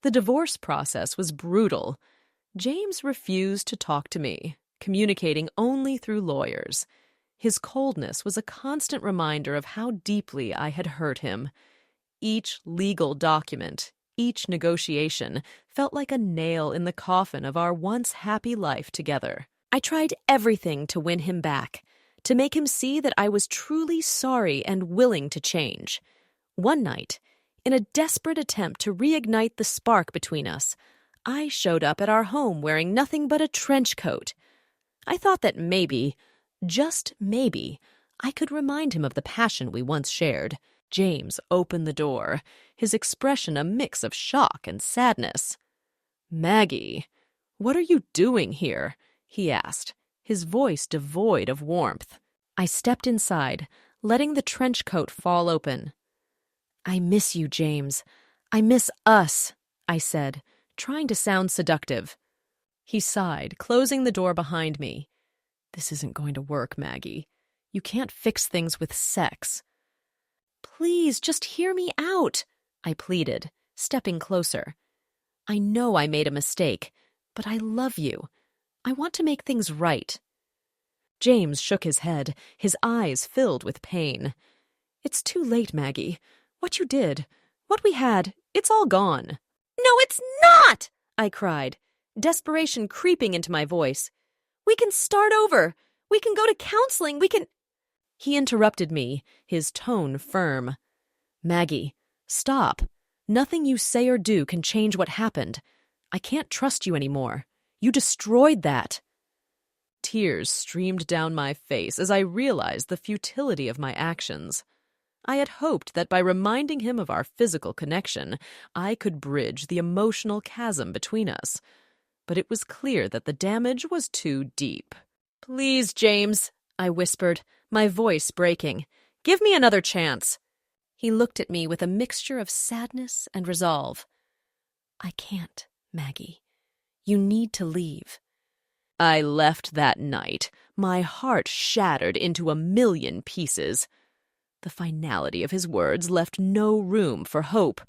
The divorce process was brutal. James refused to talk to me, communicating only through lawyers. His coldness was a constant reminder of how deeply I had hurt him. Each legal document, each negotiation, felt like a nail in the coffin of our once happy life together. I tried everything to win him back, to make him see that I was truly sorry and willing to change. One night, in a desperate attempt to reignite the spark between us, I showed up at our home wearing nothing but a trench coat. I thought that maybe, just maybe, I could remind him of the passion we once shared. James opened the door, his expression a mix of shock and sadness. "Maggie, what are you doing here?" he asked, his voice devoid of warmth. I stepped inside, letting the trench coat fall open. "I miss you, James. I miss us," I said, trying to sound seductive. He sighed, closing the door behind me. "This isn't going to work, Maggie. You can't fix things with sex." "Please, just hear me out," I pleaded, stepping closer. "I know I made a mistake, but I love you. I want to make things right." James shook his head, his eyes filled with pain. "It's too late, Maggie. What you did, what we had, it's all gone." "No, it's not!" I cried, desperation creeping into my voice. "We can start over. We can go to counseling. We can—" He interrupted me, his tone firm. "Maggie, stop. Nothing you say or do can change what happened. I can't trust you anymore. You destroyed that." Tears streamed down my face as I realized the futility of my actions. I had hoped that by reminding him of our physical connection, I could bridge the emotional chasm between us. But it was clear that the damage was too deep. "Please, James," I whispered, my voice breaking. "Give me another chance." He looked at me with a mixture of sadness and resolve. "I can't, Maggie. You need to leave." I left that night, my heart shattered into a million pieces. The finality of his words left no room for hope.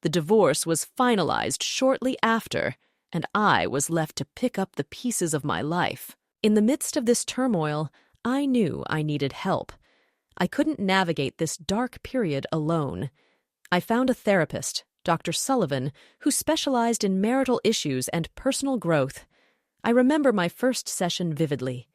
The divorce was finalized shortly after, and I was left to pick up the pieces of my life. In the midst of this turmoil, I knew I needed help. I couldn't navigate this dark period alone. I found a therapist, Dr. Sullivan, who specialized in marital issues and personal growth. I remember my first session vividly.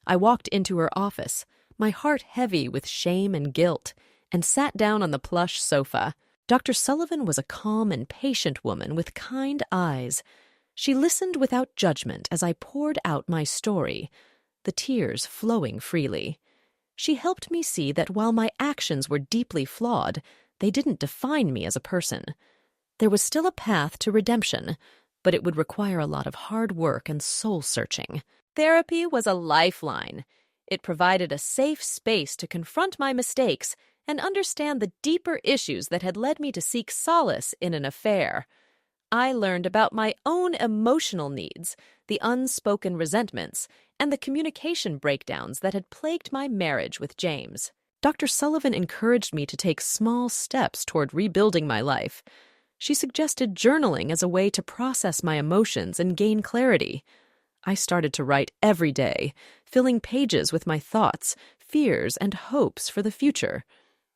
I walked into her office, my heart heavy with shame and guilt, and sat down on the plush sofa. Dr. Sullivan was a calm and patient woman with kind eyes. She listened without judgment as I poured out my story, the tears flowing freely. She helped me see that while my actions were deeply flawed, they didn't define me as a person. There was still a path to redemption, but it would require a lot of hard work and soul-searching. Therapy was a lifeline. It provided a safe space to confront my mistakes and understand the deeper issues that had led me to seek solace in an affair. I learned about my own emotional needs, the unspoken resentments, and the communication breakdowns that had plagued my marriage with James. Dr. Sullivan encouraged me to take small steps toward rebuilding my life. She suggested journaling as a way to process my emotions and gain clarity. I started to write every day, filling pages with my thoughts, fears, and hopes for the future.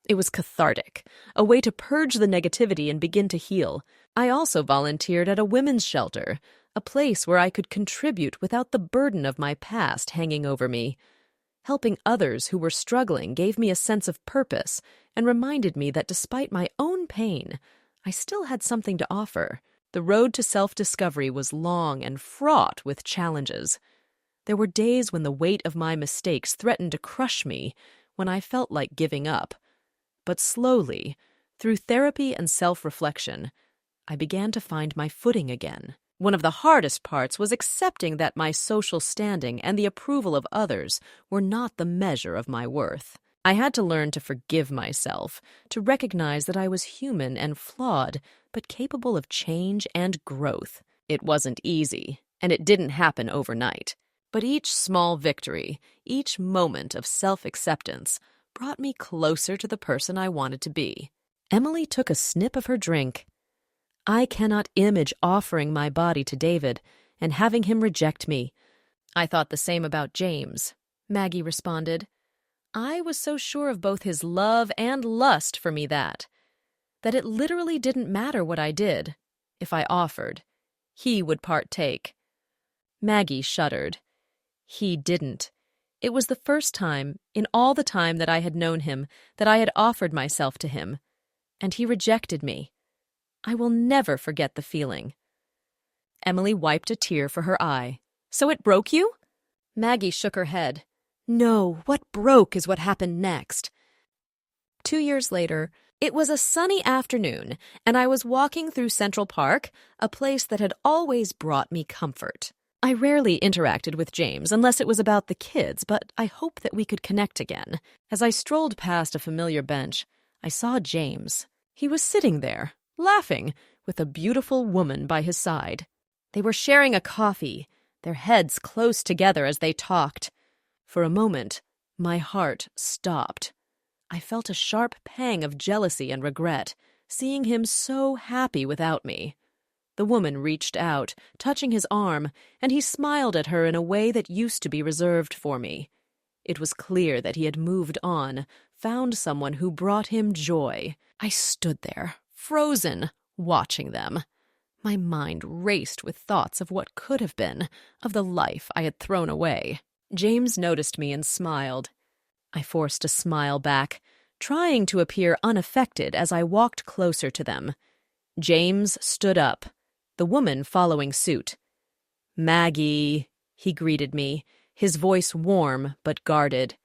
It was cathartic, a way to purge the negativity and begin to heal. I also volunteered at a women's shelter, a place where I could contribute without the burden of my past hanging over me. Helping others who were struggling gave me a sense of purpose and reminded me that despite my own pain, I still had something to offer. The road to self-discovery was long and fraught with challenges. There were days when the weight of my mistakes threatened to crush me, when I felt like giving up. But slowly, through therapy and self-reflection, I began to find my footing again. One of the hardest parts was accepting that my social standing and the approval of others were not the measure of my worth. I had to learn to forgive myself, to recognize that I was human and flawed, but capable of change and growth. It wasn't easy, and it didn't happen overnight. But each small victory, each moment of self-acceptance, brought me closer to the person I wanted to be. Emily took a snip of her drink. I cannot image offering my body to David and having him reject me. I thought the same about James, Maggie responded. I was so sure of both his love and lust for me that it literally didn't matter what I did. If I offered, he would partake. Maggie shuddered. He didn't. It was the first time, in all the time that I had known him, that I had offered myself to him, and he rejected me. I will never forget the feeling. Emily wiped a tear for her eye. So it broke you? Maggie shook her head. No, what broke is what happened next. 2 years later, it was a sunny afternoon, and I was walking through Central Park, a place that had always brought me comfort. I rarely interacted with James unless it was about the kids, but I hoped that we could connect again. As I strolled past a familiar bench, I saw James. He was sitting there, laughing, with a beautiful woman by his side. They were sharing a coffee, their heads close together as they talked. For a moment, my heart stopped. I felt a sharp pang of jealousy and regret, seeing him so happy without me. The woman reached out, touching his arm, and he smiled at her in a way that used to be reserved for me. It was clear that he had moved on, found someone who brought him joy. I stood there, frozen, watching them. My mind raced with thoughts of what could have been, of the life I had thrown away. James noticed me and smiled. I forced a smile back, trying to appear unaffected as I walked closer to them. James stood up, the woman following suit. Maggie, he greeted me, his voice warm but guarded.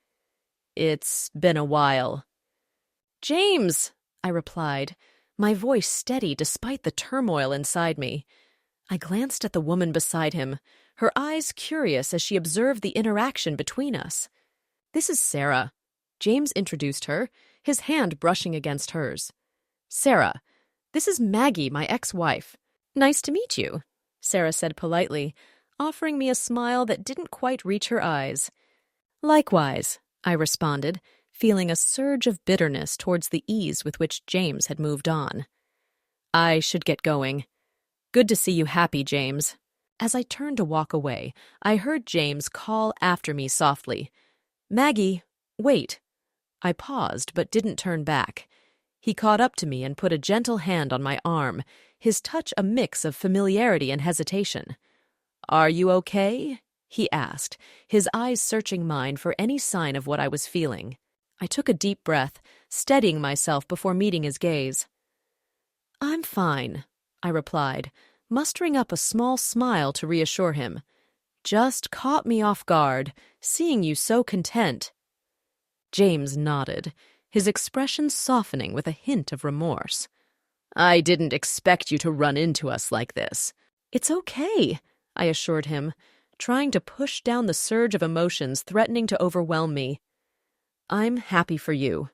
It's been a while. James, I replied, my voice steady despite the turmoil inside me. I glanced at the woman beside him, her eyes curious as she observed the interaction between us. This is Sarah. James introduced her, his hand brushing against hers. Sarah, this is Maggie, my ex-wife. Nice to meet you, Sarah said politely, offering me a smile that didn't quite reach her eyes. Likewise, I responded, feeling a surge of bitterness towards the ease with which James had moved on. I should get going. Good to see you happy, James. As I turned to walk away, I heard James call after me softly. Maggie, wait. I paused but didn't turn back. He caught up to me and put a gentle hand on my arm, his touch a mix of familiarity and hesitation. Are you okay? He asked, his eyes searching mine for any sign of what I was feeling. I took a deep breath, steadying myself before meeting his gaze. I'm fine, I replied, mustering up a small smile to reassure him. Just caught me off guard, seeing you so content. James nodded, his expression softening with a hint of remorse. I didn't expect you to run into us like this. It's okay, I assured him, trying to push down the surge of emotions threatening to overwhelm me. I'm happy for you.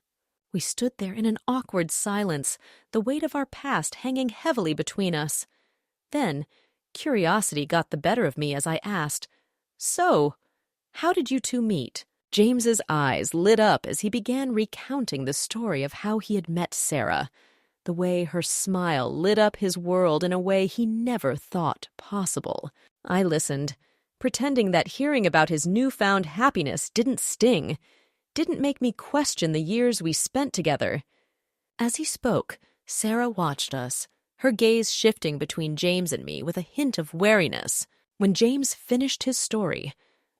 We stood there in an awkward silence, the weight of our past hanging heavily between us. Then, curiosity got the better of me as I asked, So, how did you two meet? James's eyes lit up as he began recounting the story of how he had met Sarah, the way her smile lit up his world in a way he never thought possible. I listened, pretending that hearing about his newfound happiness didn't sting, didn't make me question the years we spent together. As he spoke, Sarah watched us, her gaze shifting between James and me with a hint of wariness. When James finished his story,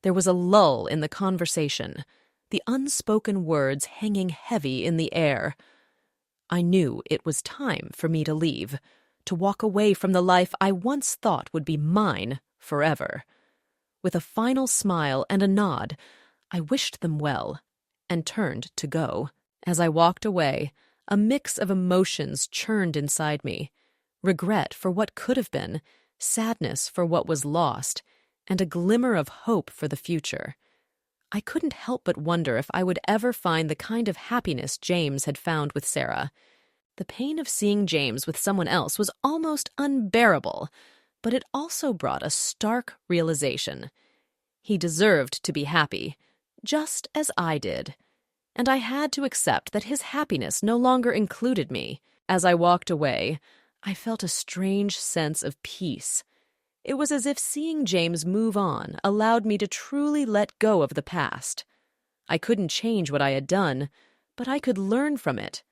there was a lull in the conversation, the unspoken words hanging heavy in the air. I knew it was time for me to leave, to walk away from the life I once thought would be mine forever. With a final smile and a nod, I wished them well and turned to go. As I walked away, a mix of emotions churned inside me. Regret for what could have been, sadness for what was lost, and a glimmer of hope for the future. I couldn't help but wonder if I would ever find the kind of happiness James had found with Sarah. The pain of seeing James with someone else was almost unbearable, but it also brought a stark realization. He deserved to be happy, just as I did, and I had to accept that his happiness no longer included me. As I walked away, I felt a strange sense of peace. It was as if seeing James move on allowed me to truly let go of the past. I couldn't change what I had done, but I could learn from it.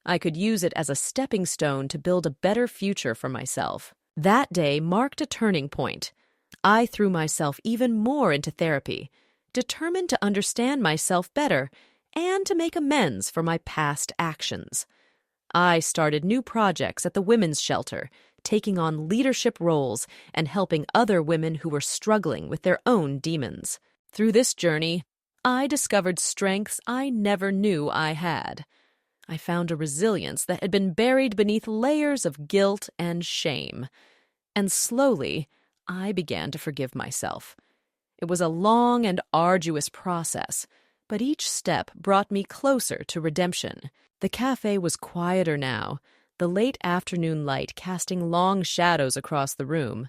I could use it as a stepping stone to build a better future for myself. That day marked a turning point. I threw myself even more into therapy, determined to understand myself better and to make amends for my past actions. I started new projects at the women's shelter, taking on leadership roles and helping other women who were struggling with their own demons. Through this journey, I discovered strengths I never knew I had. I found a resilience that had been buried beneath layers of guilt and shame. And slowly, I began to forgive myself. It was a long and arduous process, but each step brought me closer to redemption. The cafe was quieter now, the late afternoon light casting long shadows across the room.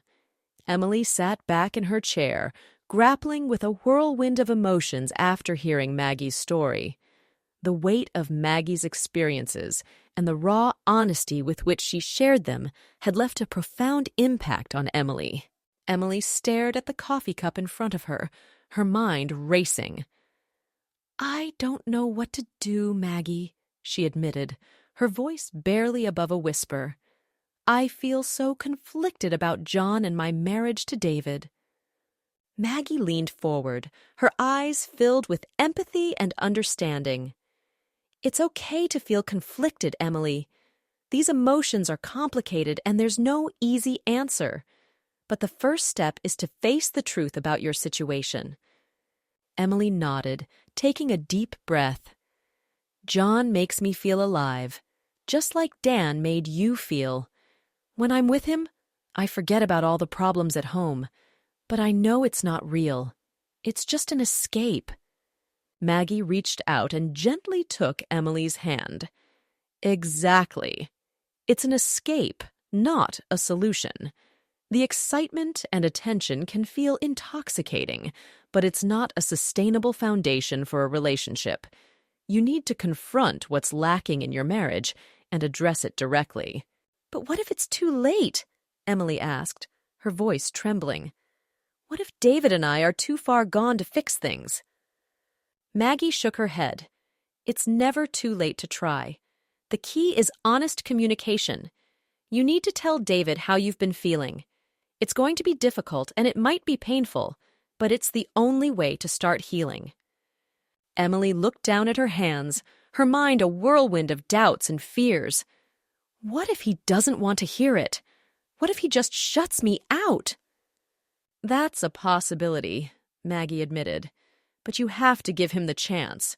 Emily sat back in her chair, grappling with a whirlwind of emotions after hearing Maggie's story. The weight of Maggie's experiences and the raw honesty with which she shared them had left a profound impact on Emily. Emily stared at the coffee cup in front of her, her mind racing. "I don't know what to do, Maggie," she admitted, her voice barely above a whisper. "I feel so conflicted about John and my marriage to David." Maggie leaned forward, her eyes filled with empathy and understanding. "It's okay to feel conflicted, Emily. These emotions are complicated and there's no easy answer. But the first step is to face the truth about your situation." Emily nodded, taking a deep breath. "John makes me feel alive, just like Dan made you feel. When I'm with him, I forget about all the problems at home, but I know it's not real. It's just an escape." Maggie reached out and gently took Emily's hand. "Exactly. It's an escape, not a solution. The excitement and attention can feel intoxicating, but it's not a sustainable foundation for a relationship. You need to confront what's lacking in your marriage and address it directly." "But what if it's too late?" Emily asked, her voice trembling. "What if David and I are too far gone to fix things?" Maggie shook her head. "It's never too late to try. The key is honest communication. You need to tell David how you've been feeling. It's going to be difficult and it might be painful, but it's the only way to start healing." Emily looked down at her hands, her mind a whirlwind of doubts and fears. What if he doesn't want to hear it? What if he just shuts me out? "That's a possibility," Maggie admitted. "But you have to give him the chance.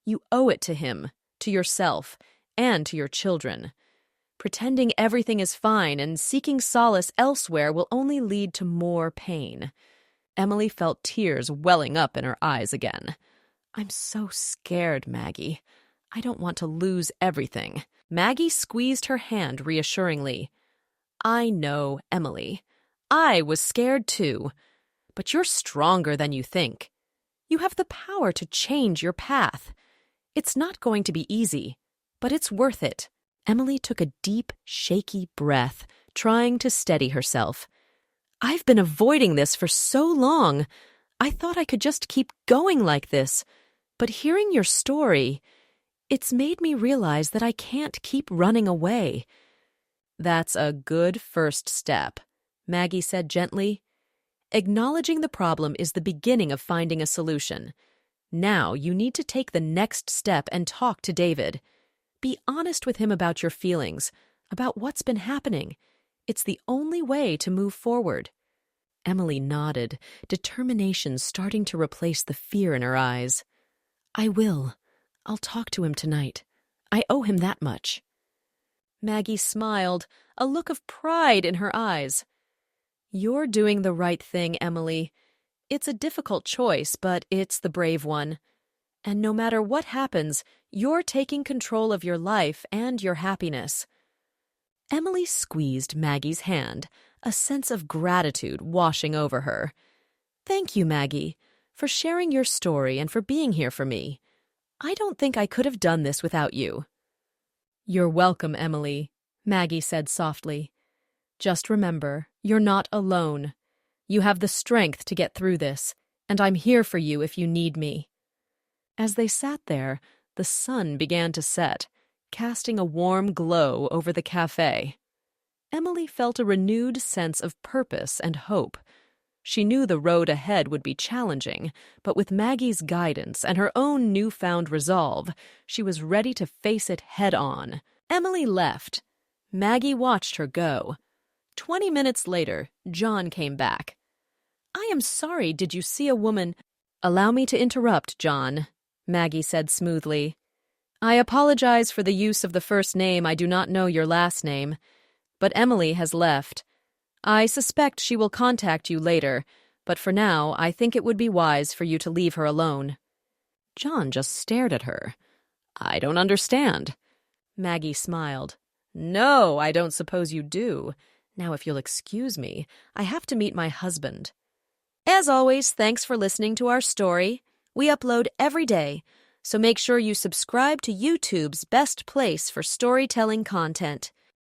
You owe it to him, to yourself, and to your children. Pretending everything is fine and seeking solace elsewhere will only lead to more pain." Emily felt tears welling up in her eyes again. "I'm so scared, Maggie. I don't want to lose everything." Maggie squeezed her hand reassuringly. "I know, Emily. I was scared too. But you're stronger than you think. You have the power to change your path. It's not going to be easy, but it's worth it." Emily took a deep, shaky breath, trying to steady herself. "I've been avoiding this for so long. I thought I could just keep going like this. But hearing your story, it's made me realize that I can't keep running away." "That's a good first step," Maggie said gently. "Acknowledging the problem is the beginning of finding a solution. Now you need to take the next step and talk to David. Be honest with him about your feelings, about what's been happening. It's the only way to move forward." Emily nodded, determination starting to replace the fear in her eyes. "I will. I'll talk to him tonight. I owe him that much." Maggie smiled, a look of pride in her eyes. "You're doing the right thing, Emily. It's a difficult choice, but it's the brave one. And no matter what happens, you're taking control of your life and your happiness." Emily squeezed Maggie's hand, a sense of gratitude washing over her. "Thank you, Maggie, for sharing your story and for being here for me. I don't think I could have done this without you." "You're welcome, Emily," Maggie said softly. Just remember, you're not alone. You have the strength to get through this, and I'm here for you if you need me." As they sat there, the sun began to set, casting a warm glow over the cafe. Emily felt a renewed sense of purpose and hope. She knew the road ahead would be challenging, but with Maggie's guidance and her own newfound resolve, she was ready to face it head-on. Emily left. Maggie watched her go. 20 minutes later, John came back. "I am sorry, did you see a woman—" "Allow me to interrupt, John," Maggie said smoothly. "I apologize for the use of the first name. I do not know your last name. But Emily has left. I suspect she will contact you later, but for now, I think it would be wise for you to leave her alone." John just stared at her. "I don't understand." Maggie smiled. "No, I don't suppose you do. Now, if you'll excuse me, I have to meet my husband." As always, thanks for listening to our story. We upload every day, so make sure you subscribe to YouTube's best place for storytelling content.